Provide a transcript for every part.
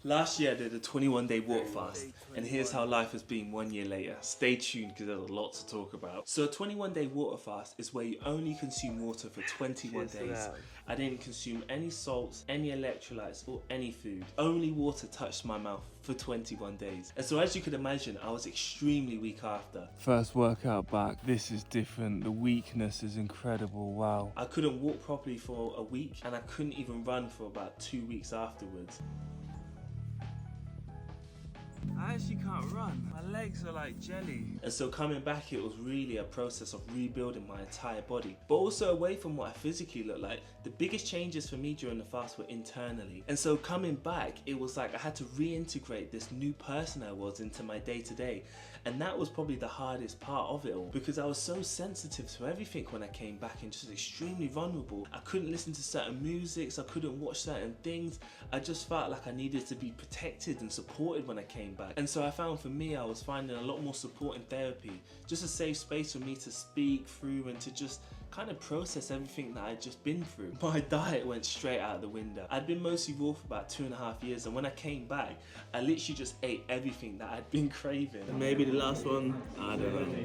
Last year I did a 21-day water fast, and here's how life has been 1 year later. Stay tuned because there's a lot to talk about. So a 21-day water fast is where you only consume water for 21 days. I didn't consume any salts, any electrolytes or any food. Only water touched my mouth for 21 days. And so as you could imagine, I was extremely weak after. First workout back, this is different. The weakness is incredible, wow. I couldn't walk properly for a week and I couldn't even run for about 2 weeks afterwards. I actually can't run. My legs are like jelly. And so coming back, it was really a process of rebuilding my entire body. But also away from what I physically looked like, the biggest changes for me during the fast were internally. And so coming back, it was like I had to reintegrate this new person I was into my day-to-day. And that was probably the hardest part of it all, because I was so sensitive to everything when I came back and just extremely vulnerable. I couldn't listen to certain musics, I couldn't watch certain things. I just felt like I needed to be protected and supported when I came back. And so I found for me, I was finding a lot more support in therapy, just a safe space for me to speak through and to just kind of process everything that I'd just been through. My diet went straight out the window. I'd been mostly raw for about 2.5 years, and when I came back, I literally just ate everything that I'd been craving. And maybe the last one, I don't know.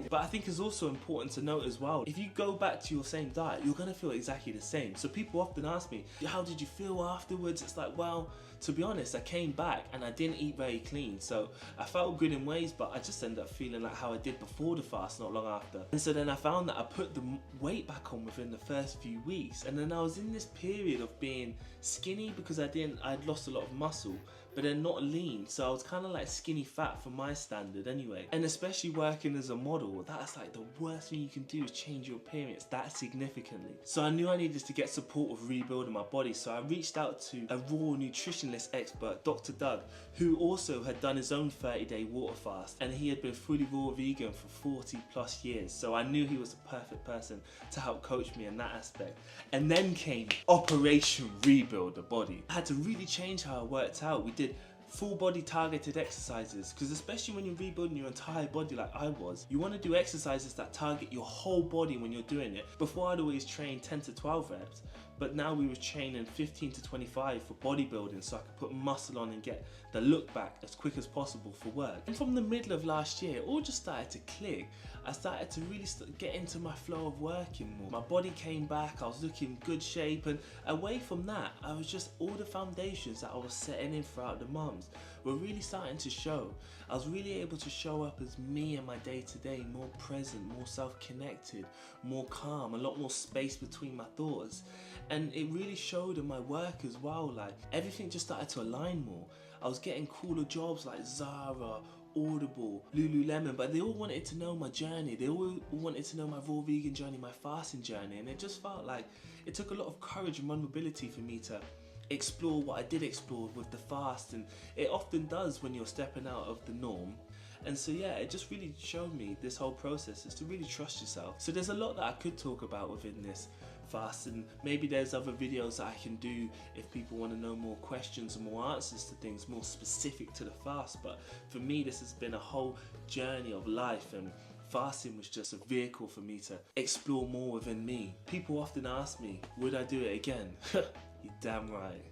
But I think it's also important to note as well, if you go back to your same diet, you're gonna feel exactly the same. So people often ask me, how did you feel afterwards? It's like, well, to be honest, I came back and I didn't eat very clean. So I felt good in ways, but I just ended up feeling like how I did before the fast, not long after. And so then I found that I put the weight back on within the first few weeks. And then I was in this period of being skinny because I'd lost a lot of muscle, but then not lean. So I was kind of like skinny fat for my standard anyway. And especially working as a model, that's like the worst thing you can do is change your appearance that significantly. So I knew I needed to get support with rebuilding my body. So I reached out to a raw nutritionist expert, Dr. Doug, who also had done his own 30-day water fast. And he had been fully raw vegan for 40+ years. So I knew he was the perfect person to help coach me in that aspect. And then came Operation Rebuild the Body. I had to really change how I worked out. We did full body targeted exercises, because especially when you're rebuilding your entire body like I was, you want to do exercises that target your whole body when you're doing it. Before I'd always train 10 to 12 reps, but now we were training 15 to 25 for bodybuilding so I could put muscle on and get the look back as quick as possible for work. And from the middle of last year, it all just started to click. I started to really get into my flow of working more. My body came back, I was looking good shape, and away from that, I was just, all the foundations that I was setting in throughout the months were really starting to show. I was really able to show up as me in my day-to-day, more present, more self-connected, more calm, a lot more space between my thoughts. And it really showed in my work as well, like everything just started to align more. I was getting cooler jobs like Zara, Audible, Lululemon, but they all wanted to know my journey. They all wanted to know my raw vegan journey, my fasting journey, and it just felt like it took a lot of courage and vulnerability for me to explore what I did explore with the fast, and it often does when you're stepping out of the norm. And so yeah, it just really showed me this whole process is to really trust yourself. So there's a lot that I could talk about within this fast, and maybe there's other videos that I can do if people want to know more questions and more answers to things more specific to the fast. But for me, this has been a whole journey of life, and fasting was just a vehicle for me to explore more within me. People often ask me, would I do it again? You're damn right.